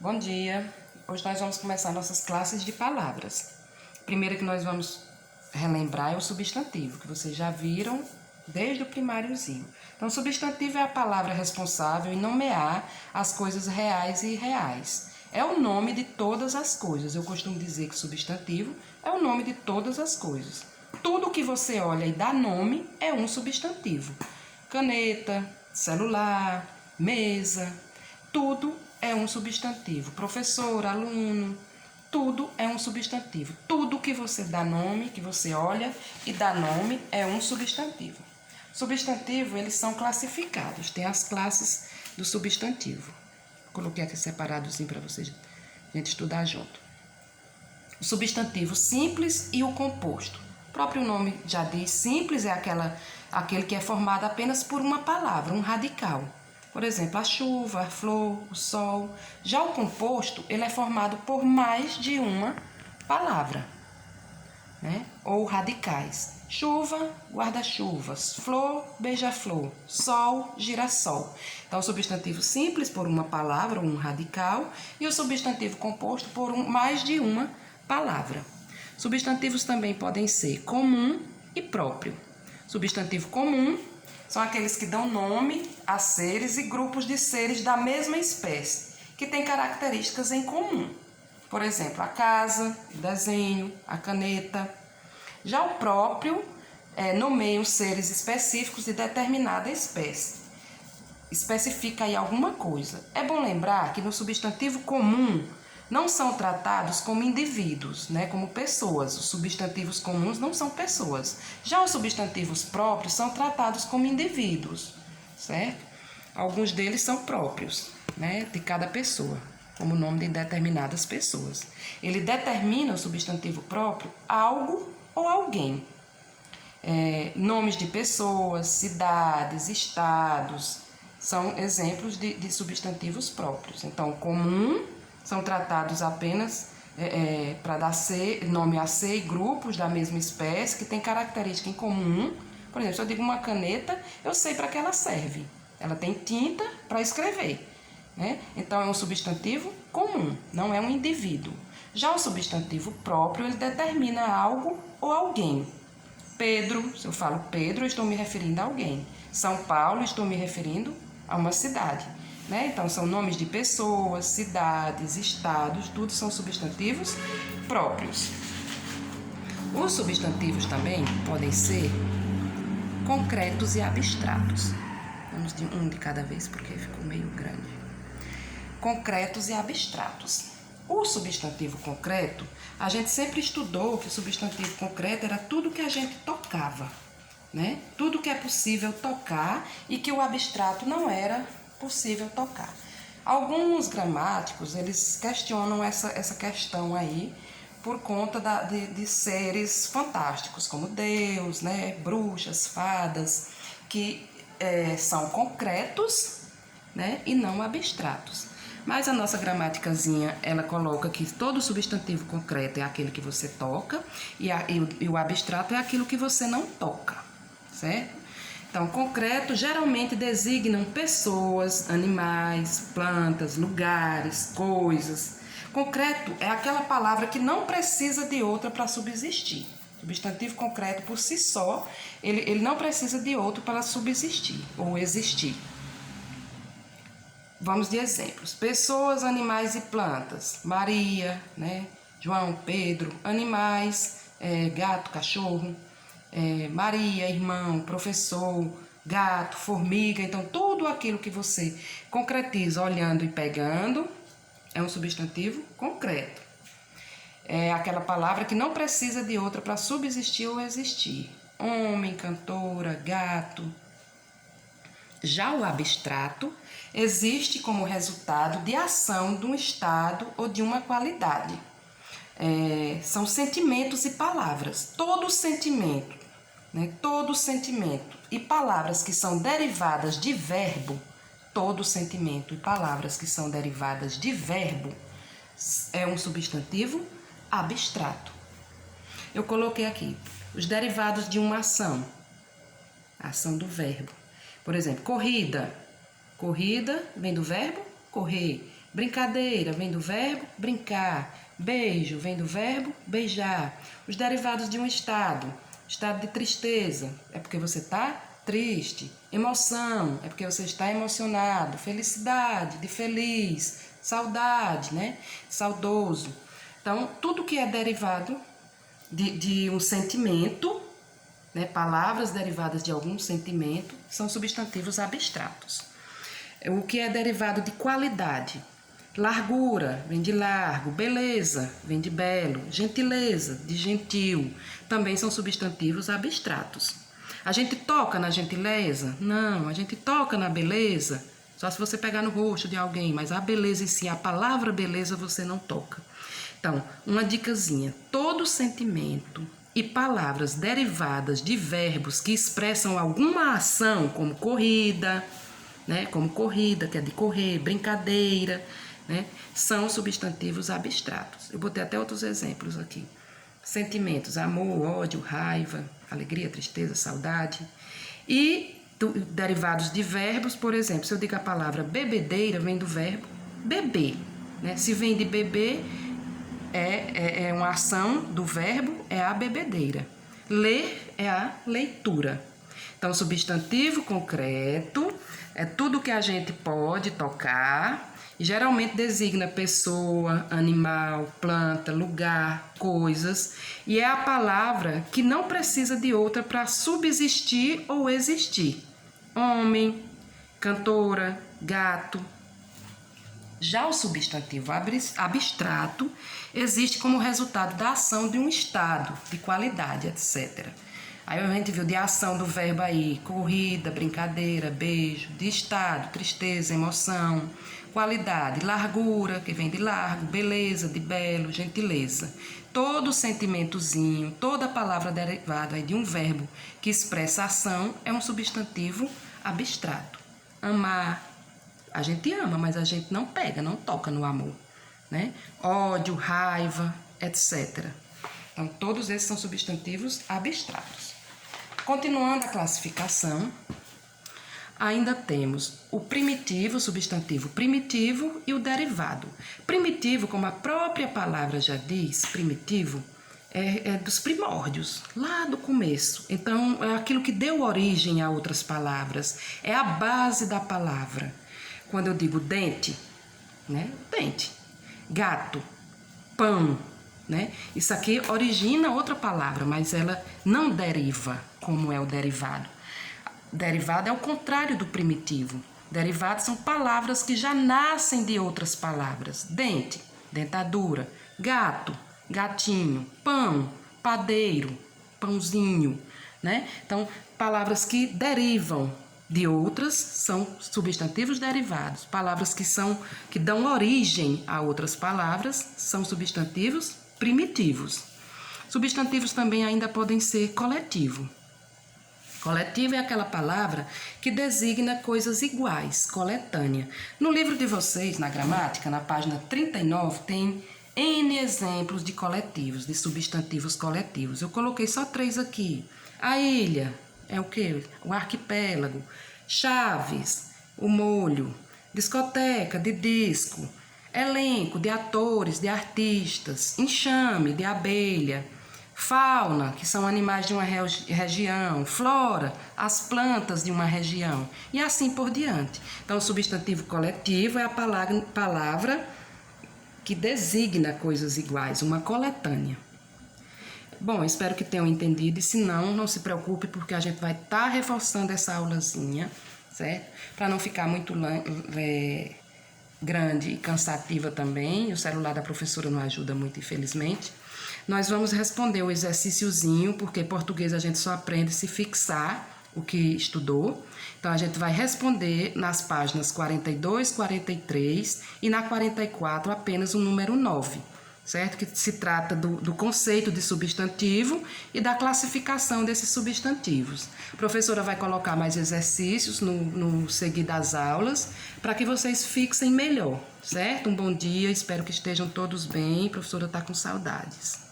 Bom dia! Hoje nós vamos começar nossas classes de palavras. A primeira que nós vamos relembrar é o substantivo, que vocês já viram desde o primáriozinho. Então, substantivo é a palavra responsável em nomear as coisas reais e irreais. É o nome de todas as coisas. Eu costumo dizer que substantivo é o nome de todas as coisas. Tudo que você olha e dá nome é um substantivo. Caneta, celular, mesa, tudo é um substantivo. Professor, aluno, tudo é um substantivo. Tudo que você dá nome, que você olha e dá nome, é um substantivo. Substantivo, eles são classificados. Tem as classes do substantivo. Coloquei aqui separadozinho para vocês a gente estudar junto. O substantivo simples e o composto. O próprio nome já diz, simples é aquele que é formado apenas por uma palavra, um radical. Por exemplo, a chuva, a flor, o sol. Já o composto, ele é formado por mais de uma palavra, né? Ou radicais. Chuva, guarda-chuvas. Flor, beija-flor. Sol, girassol. Então, o substantivo simples por uma palavra ou um radical e o substantivo composto por mais de uma palavra. Substantivos também podem ser comum e próprio. Substantivo comum são aqueles que dão nome a seres e grupos de seres da mesma espécie, que têm características em comum. Por exemplo, a casa, o desenho, a caneta. Já o próprio nomeia os seres específicos de determinada espécie. Especifica aí alguma coisa. É bom lembrar que no substantivo comum não são tratados como indivíduos, né, como pessoas. Os substantivos comuns não são pessoas. Já os substantivos próprios são tratados como indivíduos, certo? Alguns deles são próprios, né, de cada pessoa, como o nome de determinadas pessoas. Ele determina o substantivo próprio algo ou alguém. Nomes de pessoas, cidades, estados, são exemplos de substantivos próprios. Então, comum são tratados apenas para dar nome a ser grupos da mesma espécie que têm característica em comum. Por exemplo, se eu digo uma caneta, eu sei para que ela serve. Ela tem tinta para escrever, né? Então, é um substantivo comum, não é um indivíduo. Já o substantivo próprio, ele determina algo ou alguém. Pedro, se eu falo Pedro, eu estou me referindo a alguém. São Paulo, estou me referindo a uma cidade, né? Então, são nomes de pessoas, cidades, estados, tudo são substantivos próprios. Os substantivos também podem ser concretos e abstratos. Vamos de um de cada vez, porque ficou meio grande. Concretos e abstratos. O substantivo concreto, a gente sempre estudou que o substantivo concreto era tudo que a gente tocava, né? Tudo que é possível tocar e que o abstrato não era possível tocar. Alguns gramáticos, eles questionam essa questão aí por conta de seres fantásticos, como Deus, né? Bruxas, fadas, que são concretos, né? E não abstratos. Mas a nossa gramaticazinha, ela coloca que todo substantivo concreto é aquele que você toca e o abstrato é aquilo que você não toca, certo? Então, concreto geralmente designam pessoas, animais, plantas, lugares, coisas. Concreto é aquela palavra que não precisa de outra para subsistir. Substantivo concreto, por si só, ele não precisa de outro para subsistir ou existir. Vamos de exemplos. Pessoas, animais e plantas. Maria, né? João, Pedro. Animais, gato, cachorro. Maria, irmão, professor, gato, formiga. Então, tudo aquilo que você concretiza olhando e pegando é um substantivo concreto. É aquela palavra que não precisa de outra para subsistir ou existir. Homem, cantora, gato. Já o abstrato existe como resultado de ação de um estado ou de uma qualidade. São sentimentos e palavras. Todo sentimento, né? Todo sentimento e palavras que são derivadas de verbo, todo sentimento e palavras que são derivadas de verbo é um substantivo abstrato. Eu coloquei aqui os derivados de uma ação, a ação do verbo. Por exemplo, corrida. Corrida vem do verbo correr. Brincadeira vem do verbo brincar. Beijo vem do verbo beijar. Os derivados de um estado. Estado de tristeza é porque você está triste. Emoção é porque você está emocionado. Felicidade, de feliz. Saudade, né? Saudoso. Então, tudo que é derivado de um sentimento, né? Palavras derivadas de algum sentimento, são substantivos abstratos. O que é derivado de qualidade? Largura vem de largo, beleza vem de belo, gentileza de gentil, também são substantivos abstratos. A gente toca na gentileza? Não, a gente toca na beleza, só se você pegar no rosto de alguém, mas a beleza em si, a palavra beleza você não toca. Então, uma dicasinha, todo sentimento e palavras derivadas de verbos que expressam alguma ação, como corrida, né, como corrida, que é de correr, brincadeira, né, são substantivos abstratos. Eu botei até outros exemplos aqui. Sentimentos, amor, ódio, raiva, alegria, tristeza, saudade. E derivados de verbos, por exemplo, se eu digo a palavra bebedeira, vem do verbo beber. Né? Se vem de beber, é uma ação do verbo, é a bebedeira. Ler é a leitura. Então, substantivo concreto é tudo que a gente pode tocar e geralmente designa pessoa, animal, planta, lugar, coisas, e é a palavra que não precisa de outra para subsistir ou existir. Homem, cantora, gato. Já o substantivo abstrato existe como resultado da ação de um estado, de qualidade, etc. Aí a gente viu de ação do verbo aí, corrida, brincadeira, beijo, de estado, tristeza, emoção, qualidade, largura, que vem de largo, beleza, de belo, gentileza. Todo sentimentozinho, toda palavra derivada de um verbo que expressa ação é um substantivo abstrato. Amar, a gente ama, mas a gente não pega, não toca no amor, né? Ódio, raiva, etc. Então, todos esses são substantivos abstratos. Continuando a classificação, ainda temos o primitivo, substantivo primitivo e o derivado. Primitivo, como a própria palavra já diz, primitivo, é dos primórdios, lá do começo. Então, é aquilo que deu origem a outras palavras, é a base da palavra. Quando eu digo dente, né? Dente. Gato, pão, né? Isso aqui origina outra palavra, mas ela não deriva como é o derivado. Derivado é o contrário do primitivo. Derivados são palavras que já nascem de outras palavras. Dente, dentadura. Gato, gatinho. Pão, padeiro, pãozinho, né? Então, palavras que derivam de outras são substantivos derivados. Palavras que dão origem a outras palavras são substantivos primitivos. Substantivos também ainda podem ser coletivo. Coletivo é aquela palavra que designa coisas iguais, coletânea. No livro de vocês, na gramática, na página 39, tem N exemplos de coletivos, de substantivos coletivos. Eu coloquei só 3 aqui. A ilha é o quê? O arquipélago. Chaves, o molho. Discoteca, de disco. Elenco, de atores, de artistas. Enxame, de abelha. Fauna, que são animais de uma região. Flora, as plantas de uma região. E assim por diante. Então, o substantivo coletivo é a palavra que designa coisas iguais, uma coletânea. Bom, espero que tenham entendido, e se não, não se preocupe, porque a gente vai estar reforçando essa aulazinha, certo? Para não ficar muito grande e cansativa também, o celular da professora não ajuda muito, infelizmente. Nós vamos responder o exercíciozinho, porque português a gente só aprende se fixar o que estudou. Então, a gente vai responder nas páginas 42, 43 e na 44 apenas o número 9. Certo? Que se trata do conceito de substantivo e da classificação desses substantivos. A professora vai colocar mais exercícios no seguir das aulas para que vocês fixem melhor, certo? Um bom dia, espero que estejam todos bem. A professora está com saudades.